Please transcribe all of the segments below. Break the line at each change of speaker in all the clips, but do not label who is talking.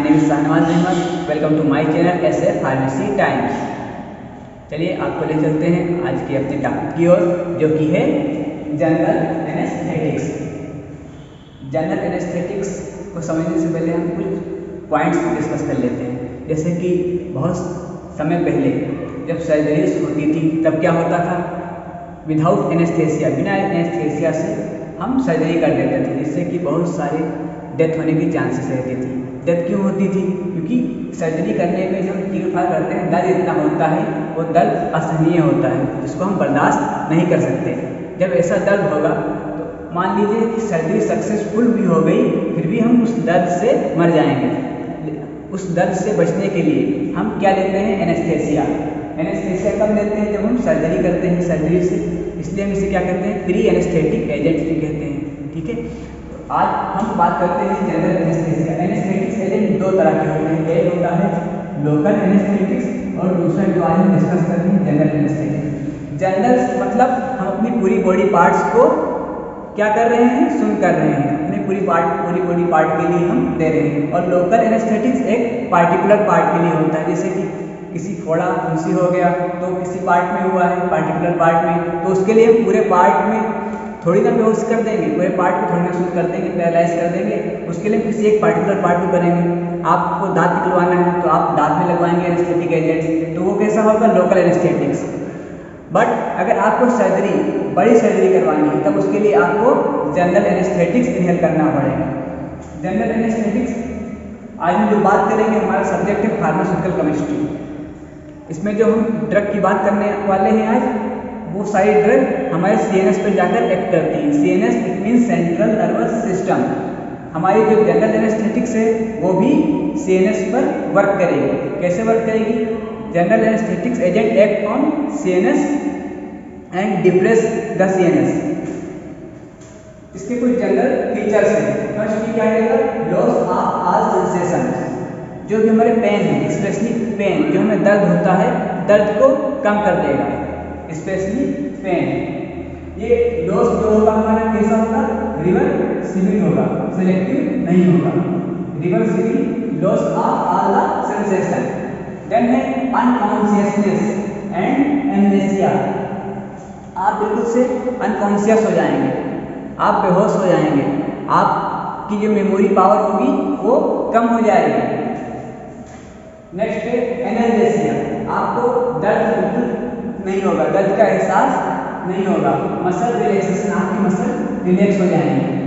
Name is Shahnawaz Ahmad. Welcome to my channel SA pharmacy times. चलिए आपको ले चलते हैं आज के अपने टॉपिक की ओर, जो कि है जनरल एनेस्थेटिक्स। जनरल एनेस्थेटिक्स को समझने से पहले हम कुछ पॉइंट्स डिस्कस कर लेते हैं। जैसे कि बहुत समय पहले जब सर्जरीज होती थी तब क्या होता था, विदाउट एनेस्थेसिया, बिना एनेस्थेसिया से हम सर्जरी कर देते थे, जिससे कि बहुत सारे डेथ होने की चांसेस रहती थी। डेथ क्यों होती थी? क्योंकि सर्जरी करने में जब चीरफाड़ करते हैं दर्द इतना होता है, वो दर्द असहनीय होता है, जिसको हम बर्दाश्त नहीं कर सकते। जब ऐसा दर्द होगा तो मान लीजिए कि सर्जरी सक्सेसफुल भी हो गई, फिर भी हम उस दर्द से मर जाएंगे। उस दर्द से बचने के लिए हम क्या लेते हैं? एनेस्थेसिया। एनेस्थेसिया कब लेते हैं? जब हम सर्जरी करते हैं सर्जरी से, इसलिए हम इसे क्या कहते हैं? प्री एनेस्थेटिक एजेंट भी कहते हैं। ठीक है, तो आज हम बात करते हैं जनरल एनेस्थेसिया। एनेस्थेटिक्स एजेंट दो तरह के होते हैं, एक होता है लोकल एनेस्थेटिक्स और दूसरा जो आज हम डिस्कस करते हैं जनरल एनेस्थेटिक्स। जनरल मतलब हम अपनी पूरी बॉडी पार्ट्स को क्या कर रहे हैं? सुन कर रहे हैं, अपने पूरी बॉडी पार्ट के लिए हम दे रहे हैं। और लोकल एनेस्थेटिक्स एक पार्टिकुलर पार्ट के लिए होता है, जैसे कि किसी फोड़ा फुंसी हो गया तो किसी पार्ट में हुआ है, पार्टिकुलर पार्ट में, तो उसके लिए हम पूरे पार्ट में थोड़ी ना बेहोश कर देंगे, पूरे पार्ट को थोड़ी ना सुन कर देंगे, पैरालाइज कर देंगे। उसके लिए किसी एक पार्टिकुलर पार्ट को करेंगे। आपको दांत निकलवाना है तो आप दांत में लगवाएंगे एनेस्थेटिक एजेंट्स, तो वो कैसा होगा? Local anaesthetics. बट अगर आपको सर्जरी, बड़ी सर्जरी करवानी है, तब उसके लिए आपको जनरल एनेस्थेटिक्स इनहेल करना पड़ेगा। जनरल एनेस्थेटिक्स आज हम जो बात करेंगे, हमारा सब्जेक्ट है फार्मास्यूटिकल केमिस्ट्री। इसमें जो हम ड्रग की बात करने वाले हैं आज, वो सारी ड्रग हमारे सीएनएस पर जाकर एक्ट करती है। CNS it mean central nervous system. हमारी जो जनरल एनेस्थेटिक्स है वो भी सीएनएस पर वर्क करेगी। कैसे वर्क करेगी? General anaesthetics agent act on CNS and depress the CNS. इसके कुछ जनरल फीचर्स हैं। फर्स्ट की क्या रहेगा? Loss of all sensation. जो भी हमारे पेन है, स्पेशली पेन, जो हमें दर्द होता है, दर्द को कम कर देगा, स्पेशली पेन। ये लॉस जो होगा हमारा कैसा होगा? रिवर्सिबल होगा, सिलेक्टिव नहीं होगा। Reversible loss of all the sensation. Then है अनकॉन्शियसनेस एंड एमनेसिया। आप बिल्कुल से अनकॉन्शियस हो जाएंगे, आप बेहोश हो जाएंगे, आपकी जो मेमोरी पावर होगी वो कम हो जाएगी। नेक्स्ट है एनाल्जेसिया। आपको दर्द बिल्कुल नहीं होगा, दर्द का एहसास नहीं होगा। मसल रिलैक्सेशन, आपकी मसल रिलैक्स हो जाएंगे।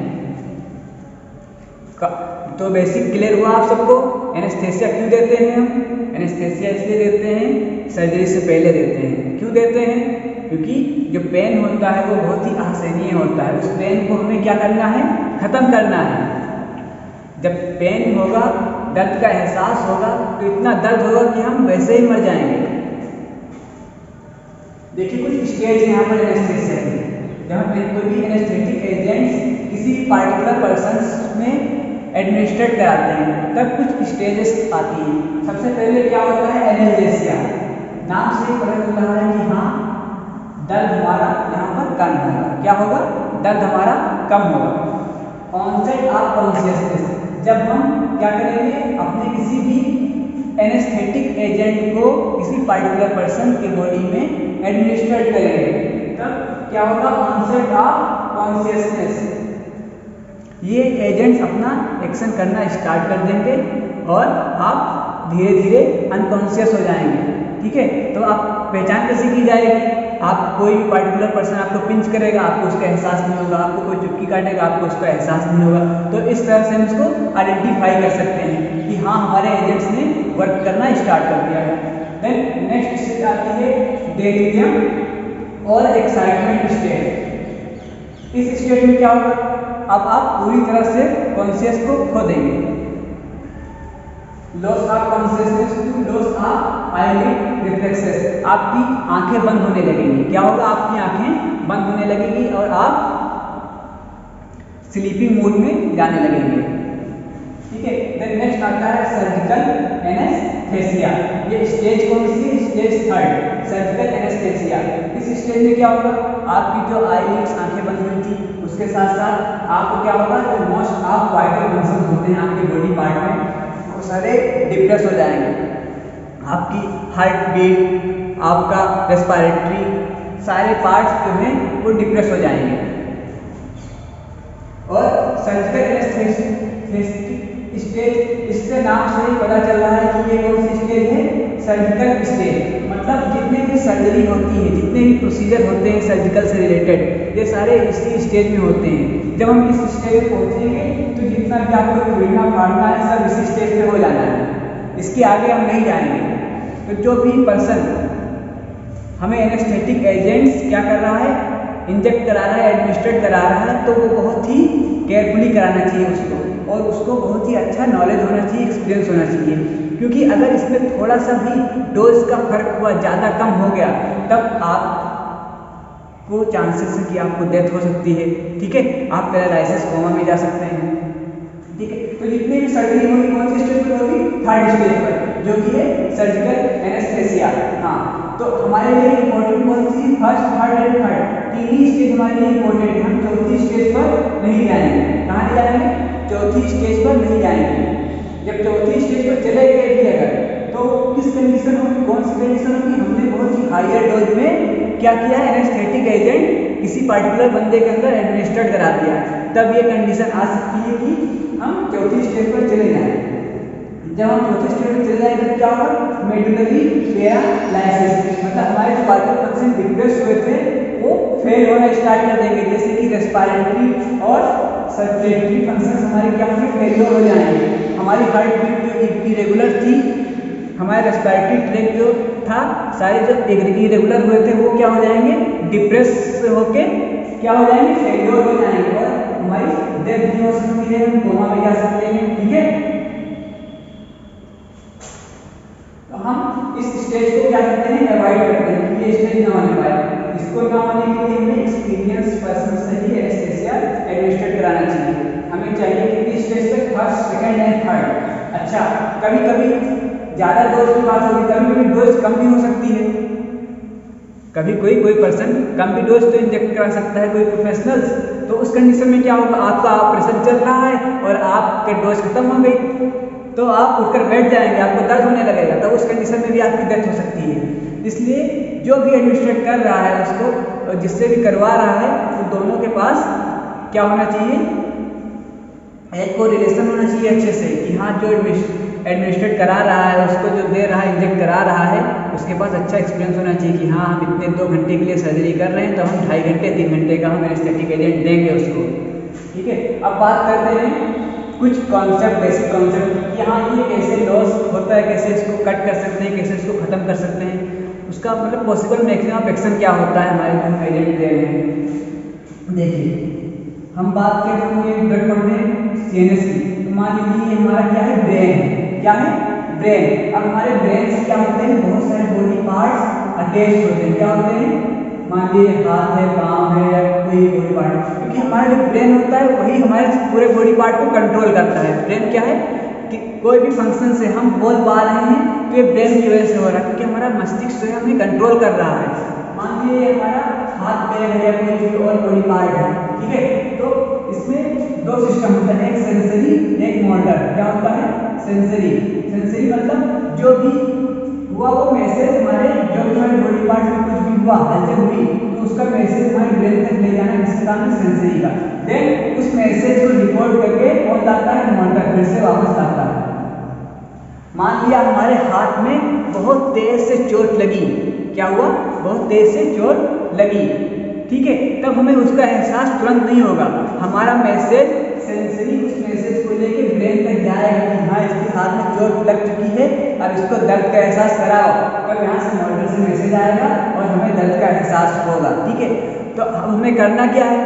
तो बेसिक क्लियर हुआ आप सबको। एनेस्थेसिया क्यों देते हैं हम? एनेस्थेसिया इसलिए देते हैं, सर्जरी से पहले देते हैं। क्यों देते हैं? क्योंकि जो पेन होता है वो बहुत ही असहनीय होता है। उस पेन को हमें क्या करना है? खत्म करना है। जब पेन होगा, दर्द का एहसास होगा, तो इतना दर्द होगा कि हम वैसे ही मर जाएंगे। देखिए कुछ स्टेज यहाँ पर एनेस्थेसिया है। जहाँ पर कोई भी एनेस्थेटिक एजेंट्स किसी पार्टिकुलर पर्सन में एडमिनिस्ट्रेट कराते हैं, तब कुछ स्टेजेस आती हैं। सबसे पहले क्या होता है? एनाल्जेसिया। नाम से ही पता चल रहा है कि हाँ, दर्द हमारा यहाँ पर कम होगा। क्या होगा? दर्द हमारा कम होगा। Onset of consciousness. जब हम क्या करेंगे? अपने किसी भी एनेस्थेटिक एजेंट को किसी पार्टिकुलर पर्सन के बॉडी में एडमिनिस्ट्रेट करेंगे, तब क्या होगा? Onset of consciousness. ये एजेंट्स अपना एक्शन करना स्टार्ट कर देंगे और आप धीरे धीरे अनकॉन्शियस हो जाएंगे। ठीक है, तो आप पहचान कैसे की जाएगी? आप कोई भी पार्टिकुलर पर्सन आपको पिंच करेगा, आपको उसका एहसास नहीं होगा। आपको कोई चुटकी काटेगा, आपको उसका एहसास नहीं होगा। तो इस तरह से हम इसको आइडेंटिफाई कर सकते हैं कि हाँ, हमारे एजेंट्स ने वर्क करना स्टार्ट कर दिया है। देन नेक्स्ट स्टेज आती है डेलिरियम और एक्साइटमेंट स्टेज। इस स्टेज में क्या होगा? अब आप पूरी तरह से कॉन्शियस को खो देंगे। Loss of consciousness to loss of eyelid reflexes. आपकी आंखें बंद होने लगेंगी। क्या होगा? आपकी आंखें बंद होने लगेंगी और आप स्लीपिंग मोड में जाने लगेंगे। ठीक है, देन नेक्स्ट आता है सर्जिकल एनेस्थेसिया। ये स्टेज कौन सी है? Stage 3, surgical anaesthesia. इस स्टेज में क्या होगा? आपकी जो आईलिड्स, आंखें बंद हुई थी, उसके साथ साथ आपको क्या होगा? जो मोस्ट ऑफ वाइटल फंक्शन होते हैं आपके बॉडी पार्ट में, सारे डिप्रेस हो जाएंगे। आपकी हार्ट बीट, आपका रेस्पिरेटरी, सारे पार्ट्स जो हैं वो डिप्रेस हो जाएंगे। और सर्जिकल एनेस्थेसिया स्टेज, इसके नाम से ही पता चल रहा है कि ये कौन सी स्टेज है, सर्जिकल स्टेज। मतलब जितने भी सर्जरी होती है, जितने भी प्रोसीजर होते हैं सर्जिकल से रिलेटेड, ये सारे इसी स्टेज में होते हैं। जब हम इस स्टेज पे पहुंचेंगे तो जितना भी आपको तोड़ना फाड़ना है सब इसी स्टेज पे हो जाना है, इसके आगे हम नहीं जाएंगे। तो जो भी पर्सन हमें एनेस्थेटिक एजेंट्स क्या कर रहा है, इंजेक्ट करा रहा है, एडमिनिस्ट्रेट करा रहा है, तो वो बहुत ही केयरफुली कराना चाहिए उसको, और उसको बहुत ही अच्छा नॉलेज होना चाहिए, एक्सपीरियंस होना चाहिए। क्योंकि अगर इसमें थोड़ा सा भी डोज का फर्क हुआ, ज़्यादा कम हो गया, तब आपको चांसेस है कि आपको डेथ हो सकती है। ठीक है, आप पैरालिसिस कोमा में जा सकते हैं। ठीक है, तो जितनी भी सर्जरी होगी कौन सी स्टेज पर होगी, थर्ड स्टेज पर, जो कि है सर्जिकल एनेस्थेसिया। हाँ, तो हमारे लिए इम्पोर्टेंट कौन सी, फर्स्ट, थर्ड एंड थर्ड, तीन ही स्टेज हमारे लिए इम्पोर्टेंट है। हम चौथी स्टेज पर नहीं जाएंगे। कहाँ नहीं जाएंगे, चौथी स्टेज पर नहीं जाएंगे। जब चौथी स्टेज पर चले गए भी अगर, तो किस कंडीशन होगी, कौन सी कंडीशन होगी, हमने बहुत ही हायर डोज में क्या किया है, एनेस्थेटिक एजेंट किसी पर्टिकुलर बंदे के अंदर एडमिनिस्ट्रेट करा दिया, तब ये कंडीशन आ सकती है कि हम चौथी स्टेज पर चले जाएं। जब हम चौथी स्टेज पर चले जाएंगे तो क्या होगा, मेडुलरी पैरालिसिस, मतलब हमारे जो बाकी फंक्शन डिप्रेस हुए थे वो फेल होना स्टार्ट कर देंगे, जैसे कि रेस्पिरेटरी और सर्कुलेटरी फंक्शंस हमारे क्या होंगे, फेलियर हो जाएंगे। हमारी हार्ट बीट जो इरेगुलर थी, हमारे रेस्पिरेटरी ट्रैक जो था, सारे जो इरेगुलर हुए थे वो क्या हो जाएंगे, डिप्रेस होके क्या हो जाएंगे, फेलियर हो जाएंगे, और हमारी डेथ भी हो सकती है, हम कोमा में जा सकते हैं। ठीक है, तो हम इस स्टेज को क्या करते हैं, अवॉइड करते हैं कि ये स्टेज ना आने पाए। इसको ना आने के लिए हमें एक्सपीरियंस पर्सन से ही एनेस्थेसिया एडमिनिस्ट्रेट कराना चाहिए। हमें चाहिए कितनी स्टेज पे, फर्स्ट, सेकंड एंड थर्ड। अच्छा, कभी कभी ज़्यादा डोज की बात होगी, कभी कभी डोज कम भी हो सकती है। कभी कोई पर्सन कम भी डोज तो इंजेक्ट करा सकता है, कोई प्रोफेशनल्स। तो उस कंडीशन में क्या होगा, आपका ऑपरेशन चल रहा है और आपके डोज खत्म हो गई, तो आप उठकर बैठ जाएंगे, आपको दर्द होने लगेगा, तब उस कंडीशन में भी आपकी डेथ हो सकती है। इसलिए जो भी एडमिनिस्ट्रेट कर रहा है उसको, जिससे भी करवा रहा है, तो दोनों के पास क्या होना चाहिए, एक को रिलेशन होना चाहिए अच्छे से, कि हाँ जो एडमिनिस्ट्रेट करा रहा है, उसको जो दे रहा है, इंजेक्ट करा रहा है, उसके पास अच्छा एक्सपीरियंस होना चाहिए कि हाँ हम इतने 2 घंटे के लिए सर्जरी कर रहे हैं, तो हम 2.5 घंटे 3 घंटे का हम एनेस्थेटिक एजेंट देंगे उसको। ठीक है, अब बात करते हैं कुछ कॉन्सेप्ट, बेसिक कॉन्सेप्ट, यहाँ ये कैसे लॉस होता है, कैसे इसको कट कर सकते हैं, कैसे इसको खत्म कर सकते हैं, उसका मतलब पॉसिबल मैक्सिमम ऑफ एक्शन क्या होता है हमारे जो हम एजेंट दे रहे हैं। देखिए, हम बात करते हैं ब्लड पढ़ रहे हैं सीएनएस की, तो मान लीजिए हमारा क्या है, ब्रेन है, क्या है, ब्रेन। अब हमारे ब्रेन से क्या होते हैं, बहुत सारे बॉडी पार्ट्स अटैच होते हैं, क्या होते हैं, मान लीजिए हाथ है, पाँव है, या कोई बॉडी पार्ट, क्योंकि हमारा जो ब्रेन होता है वही हमारे पूरे बॉडी पार्ट को कंट्रोल करता है। ब्रेन क्या है कि कोई भी फंक्शन से हम बोल पा रहे हैं तो ये ब्रेन की वजह से हो रहा है, क्योंकि हमारा मस्तिष्क जो है हमें कंट्रोल कर रहा है। मान लीजिए हमारा हाथ पैर है या कोई भी और बॉडी पार्ट है, ठीक है, तो इसमें 2 सिस्टम होता है, एक सेंसरी, एक मोटर। क्या होता है, सेंसरी। सेंसरी मतलब जो भी हुआ वो मैसेज हमारे, जो भी हमारे बॉडी पार्ट में कुछ भी हुआ, हलचल हुई, तो उसका मैसेज हमारे ब्रेन तक ले जाना, जिसका काम है सेंसरी का। देन उस मैसेज को रिकॉर्ड करके कौन लाता है, मोटर, फिर से वापस लाता है। मान लिया हमारे हाथ में बहुत तेज से चोट लगी, क्या हुआ, बहुत तेज से चोट लगी, ठीक है, तब हमें उसका एहसास तुरंत नहीं होगा, हमारा मैसेज सेंसरी उस मैसेज को लेके ब्रेन तक जाएगा कि हाँ इसके हाथ में चोट लग चुकी है, अब इसको दर्द का एहसास कराओ, तब यहाँ से मोटर से मैसेज आएगा और हमें दर्द का एहसास होगा। ठीक है, तो हमें करना क्या है,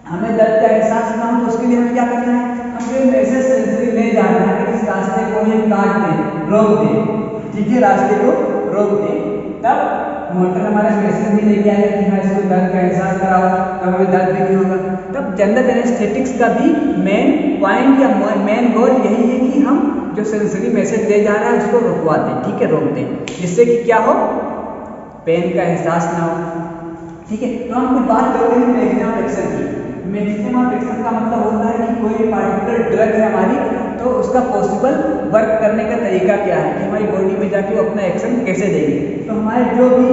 हमें दर्द का एहसास ना हो तो उसके लिए हमें क्या करना है, हमें मैसेज सेंसरी ले जाना है कि इस रास्ते को ये काट दें, रोक दें, ठीक है, रास्ते को रोक दें, तब मोटर हमारा मैसेज भी लेके आएगा कि हाँ इसको दर्द का एहसास कराओ, तब हमें दर्द भी नहीं होगा। तब जनरल एनेस्थेटिक्स का भी मेन पॉइंट या मेन गोल यही है कि हम जो सेंसरी मैसेज दे जा रहा है उसको रुकवा दें, ठीक है, रोक दें, जिससे कि क्या हो, पेन का एहसास ना हो। ठीक है, तो हम कुछ बात करते हैं मैक्सिमम एक्शन की। मैक्सिमम एक्शन का मतलब होता है कि कोई पार्टिकुलर ड्रग है हमारी, तो उसका पॉसिबल वर्क करने का तरीका क्या है कि हमारी बॉडी में जाके वो अपना एक्शन कैसे देगी। तो हमारे जो भी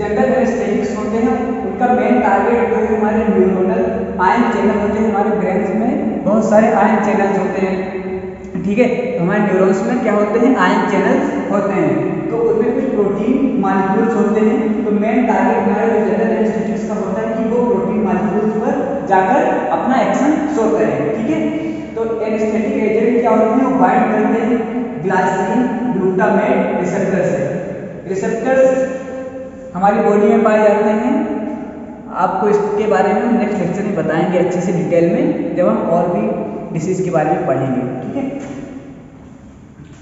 जनरल एनेस्थेटिक्स होते हैं उनका मेन टारगेट जो है हमारे न्यूरोनल आयन चैनल होते हैं। हमारे ब्रेन में बहुत सारे आयन चैनल्स होते हैं, ठीक है। तो हमारे न्यूरॉन्स में क्या होते हैं, आयन चैनल्स होते हैं। तो उनमें कुछ प्रोटीन मॉलिक्यूल्स होते हैं। तो मेन टारगेट हमारे जनरल एनेस्थेटिक्स का होता है कि वो प्रोटीन मॉलिक्यूल्स पर जाकर अपना एक्शन शो करें, ठीक है। तो एनेस्थेटिक एजेंट क्या होते हैं, वो बाइंड करते हैं ग्लाइसिन ग्लूटामेट रिसेप्टर से। रिसेप्टर्स हमारी बॉडी में पाए जाते हैं। आपको इसके बारे में नेक्स्ट लेक्चर में बताएंगे अच्छे से डिटेल में, जब हम और भी डिसीज के बारे में पढ़ेंगे, ठीक है।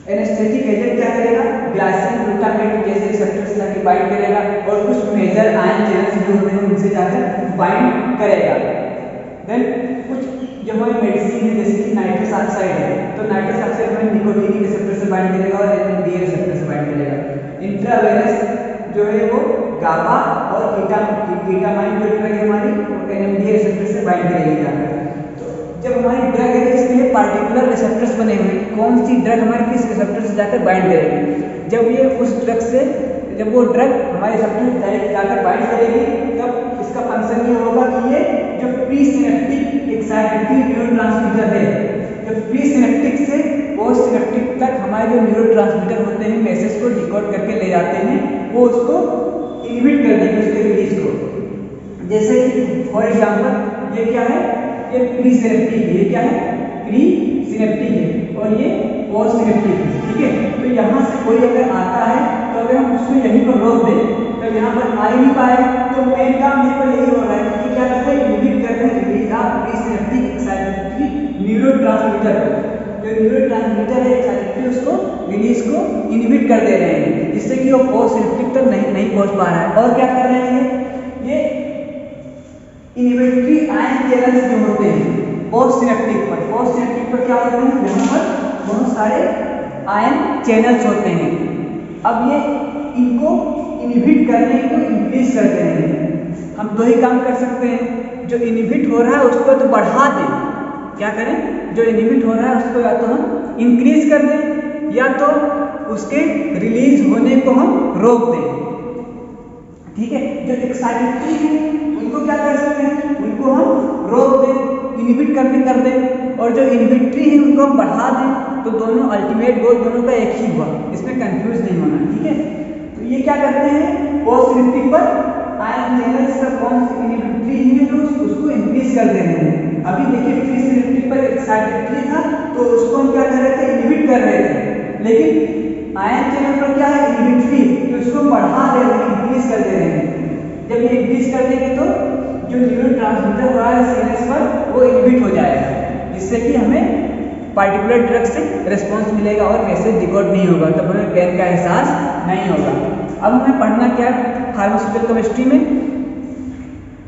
एनेस्थेटिक एजेंट क्या करेगा, ग्लाइसिन ग्लूटामेट जैसे रिसेप्टर्स जाके बाइंड करेगा और कुछ मेजर आयन चैनल्स जो होते हैं उनसे जाकर बाइंड करेगा। देन कुछ जो हमारी मेडिसिन है जैसे कि नाइट्रस ऑक्साइड है, तो नाइट्रस ऑक्साइड हमें निकोटीन रिसेप्टर से बाइंड करेगा और एनएमडीए रिसेप्टर से बाइंड करेगा। इंट्रावेनस जो है वो गाबा और कीटामाइन जो ड्रग है हमारी एनएमडीए रिसेप्टर से बाइंड करेगी जाकर। तो जब हमारी ड्रग है इसके लिए पार्टिकुलर रिसेप्टर्स बने हुए हैं, कौन सी ड्रग हमारे किस रिसेप्टर से जाकर बाइंड करेगी। जब ये उस ड्रग से जब वो ड्रग हमारे रिसेप्टर से जाकर बाइंड करेगी तब इसका फंक्शन ये होगा कि ये जो प्री सिनेप्टिक एक्साइटेटरी न्यूरोट्रांसमीटर है, जो प्री सिनेप्टिक से पोस्ट सिनेप्टिक तक हमारे जो न्यूरोट्रांसमीटर होते हैं मैसेज को डिकोड करके ले जाते हैं, वो उसको इनहिबिट कर देंगे उसके रिलीज को। जैसे कि फॉर एग्जांपल ये क्या है, ये प्री सिनेप्टिक है, ये क्या है प्री सिनेप्टिक है और ये पोस्ट सिनेप्टिक है, ठीक है। तो यहाँ से कोई अगर आता है तो अगर हम उसको यहीं पर रोक दें तो यहाँ पर आ ही नहीं पाए। तो मेन काम यहाँ पर यही हो रहा है कि क्या करते हैं, इनहिबिट करते हैं release of pre synaptic excitatory neurotransmitter को। जो न्यूरोट्रांसमीटर है एक्साइटेटरी उसको रिलीज को इनहिबिट कर दे रहे हैं, जिससे कि वो पोस्ट सिनेप्टिक तक नहीं पहुंच पा रहा है। और क्या कर रहे हैं, ये इनहिबिटरी आयन चैनल्स जो होते हैं पोस्ट सिनेप्टिक पर क्या होते हैं, यहाँ पर बहुत सारे आयन चैनल्स होते हैं। अब ये इनको इनहिबिट करने को इंक्रीज करते हैं। हम दो ही काम कर सकते हैं, जो इनहिबिट हो रहा है उसको तो बढ़ा दें, क्या करें, जो इनहिबिट हो रहा है उसको या तो हम इंक्रीज कर दें या तो उसके रिलीज होने को हम रोक दें, ठीक है। जो एक्साइटेटरी है उनको क्या कर सकते हैं, उनको हम रोक दें, इनहिबिट करके कर दें, और जो इनहिबिटरी है उनको हम बढ़ा दें। तो दोनों अल्टीमेट गोल दोनों का एक ही हुआ, इसमें कंफ्यूज नहीं होना, ठीक है। तो ये क्या करते हैं, पोस्ट सिनेप्टिक पर आयन चैनल्स का कौन सी इनहिबिटरी है तो उसको इंक्रीज कर दे रहे हैं। अभी देखिए प्री सिनेप्टिक पर एक्साइटेटरी था तो उसको हम क्या कर रहे थे, इनहिबिट कर रहे थे, लेकिन आयन चैनल पर क्या है इनहिबिटरी, तो इसको बढ़ा दे रहे हैं, इंक्रीज कर दे रहे हैं। जब ये इंक्रीज कर देंगे तो जो न्यूरोट्रांसमीटर हो रहा है सीएनएस पर वो इनहिबिट हो जाएगा, जिससे कि हमें पार्टिकुलर ड्रग से रिस्पॉन्स मिलेगा और मैसेज डिकोड नहीं होगा, तब हमें पेन का एहसास नहीं होगा। अब हमें पढ़ना क्या है, फार्मास्यूटिकल केमिस्ट्री में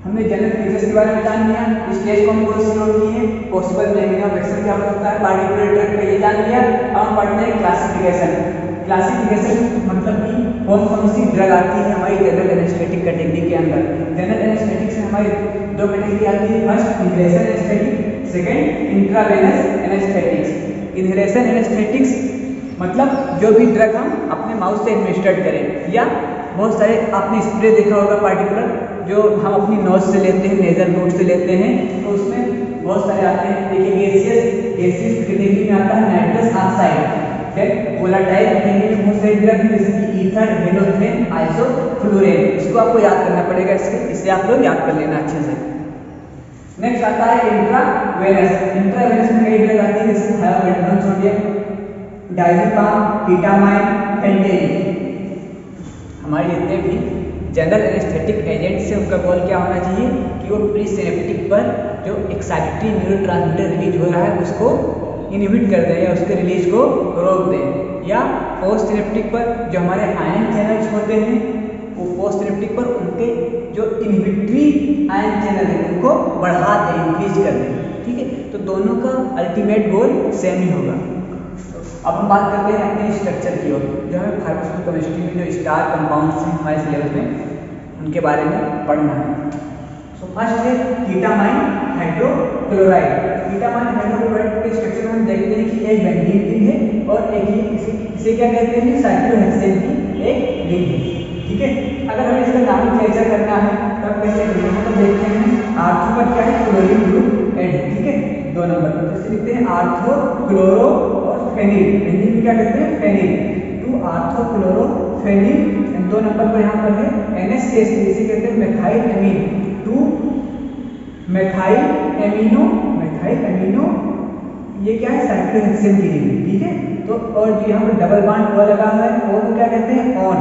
हमने जनरल फीचर्स के बारे में जान लिया, स्टेज कॉम्पोजिशन नोट की है, पॉसिबल मेकेनिज्म ऑफ एक्शन क्या होता है, पार्टिकुलर ड्रग का ये जान लिया। अब हम पढ़ते हैं क्लासिफिकेशन। क्लासिफिकेशन मतलब कि कौन सी ड्रग आती है हमारी जनरल एनेस्थेटिक कैटेगरी के अंदर। जनरल एनेस्थेटिक से हमारी दो कैटेगरी आती है, first inhalation anaesthetic, second intravenous anaesthetics. Inhalation anaesthetics मतलब जो भी ड्रग हम अपने माउथ से एडमिनिस्ट्रेट करें, या बहुत सारे आपने स्प्रे देखा होगा पार्टिकुलर जो हम अपनी नोज से लेते हैं, नेजल रूट से लेते हैं, तो उसमें बहुत सारे आते हैं। देखिए गैसियस कैटेगरी में आता है नाइट्रस ऑक्साइड, फिर वोलेटाइल कैटेगरी में बहुत सारे ड्रग हैं जैसे कि ईथर, हेलोथेन, आइसोफ्लुरेन। इसको आपको याद करना पड़ेगा, इससे आप लोग याद कर लेना अच्छे से। नेक्स्ट आता है इंट्रावेनस। इंट्रावेनस में कई ड्रग आती है जैसे थायोपेंटोन सोडियम, डायज़ेपाम, कीटामाइन, फेंटेनिल। हमारे जितने भी जनरल एनेस्थेटिक एजेंट से उनका गोल क्या होना चाहिए कि वो प्री सिनेप्टिक पर जो एक्साइटेटरी न्यूरोट्रांसमीटर रिलीज हो रहा है उसको इनहिबिट कर दें या उसके रिलीज को रोक दें, या पोस्ट सिनेप्टिक पर जो हमारे आयन चैनल्स होते हैं वो पोस्ट सिनेप्टिक पर उनके जो इनहिबिटरी आयन चैनल है उनको बढ़ा दें, इंक्रीज कर दें, ठीक है। तो दोनों का अल्टीमेट गोल सेम ही होगा। अब हम बात करते हैं अपने स्ट्रक्चर की ओर, जो हमें फार्मास्यूटिकल केमिस्ट्री में जो स्टार कंपाउंड्स हैं हमारे सिलेबस में उनके बारे में पढ़ना है। सो फर्स्ट है कीटामाइन हाइड्रोक्लोराइड। कीटामाइन हाइड्रोक्लोराइड के स्ट्रक्चर में हम देखते हैं कि एक बेंजीन रिंग है और एक ही इसे क्या कहते हैं, साइक्लोहेक्सेन की एक रिंग है। ठीक है, अगर हमें इसका नॉमेनक्लेचर करना है तब कैसे करेंगे, मतलब देखते हैं आर्थो पर क्या है, क्लोरीन ग्रुप एड। ठीक है, 2 नंबर पर जैसे लिखते हैं आर्थो, क्लोरो और फेनिल। बेंजीन में क्या कहते हैं, phenyl. 2 ortho chloro phenyl. 2 number पर यहाँ पर है NH इसे कहते हैं मेथाइल एमीन। 2 मेथाइल एमिनो ये क्या है, साइक्लोहेक्सेन की रिंग। ठीक है, तो और जो यहाँ पर डबल बॉन्ड ओ लगा हुआ है ओ को क्या कहते हैं, ऑन।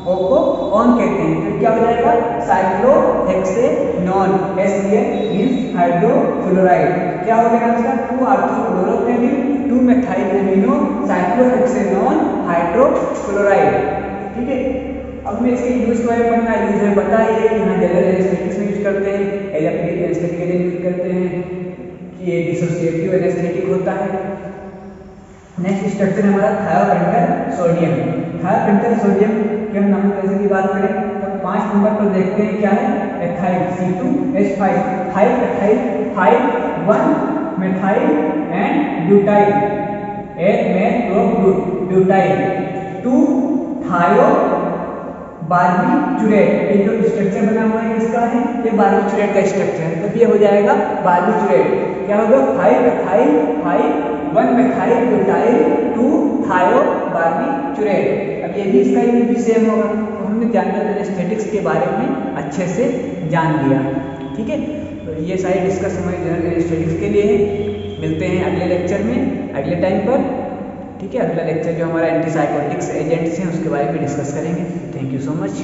ओ को ऑन कहते हैं, तो क्या हो जाएगा, साइक्लोहेक्सेनॉन। HCl means hydrochloride. क्या हो गया इसका, 2 आर्थोक्लोरोफेनिल 2 मेथाइल एमिनो साइक्लोहेक्सेनॉन हाइड्रोक्लोराइड। ठीक है, अब मैं इसके यूज के बारे में पढ़ना यूज है पता है कि यहाँ जनरल एनेस्थेटिक्स में यूज करते हैं, इलेक्ट्रिक एनेस्थेटिक के लिए यूज करते हैं, कि ये डिसोसिएटिव एनेस्थेटिक होता है। नेक्स्ट स्ट्रक्चर हमारा थायोपेंटाल सोडियम। थायोपेंटाल सोडियम के हम नॉमेनक्लेचर की बात करें तो 5 नंबर पर देखते हैं क्या है, ethyl C2H5 5 ethyl 5 1 methyl and butyl 8 में 2 ब्यूटाइल 2 थायो बार्बिचुरेट। ये जो स्ट्रक्चर बना हुआ है इसका है, ये बार्बिचुरेट का स्ट्रक्चर है, तो ये हो जाएगा बार्बिचुरेट। क्या होगा, 5 एथाइल 5 1 मेथाइल ब्यूटाइल 2 थायो बार्बिचुरेट। अब ये भी इसका यूज भी सेम होगा। तो हमने जनरल एनेस्थेटिक्स के बारे में अच्छे से जान लिया। ठीक है, तो ये सारी डिस्कस हमारे जनरल एनेस्थेटिक्स के लिए है। मिलते हैं अगले लेक्चर में अगले टाइम पर। ठीक है, अगला लेक्चर जो हमारा एंटीसाइकोटिक्स एजेंट्स हैं उसके बारे में डिस्कस करेंगे। Thank you so much.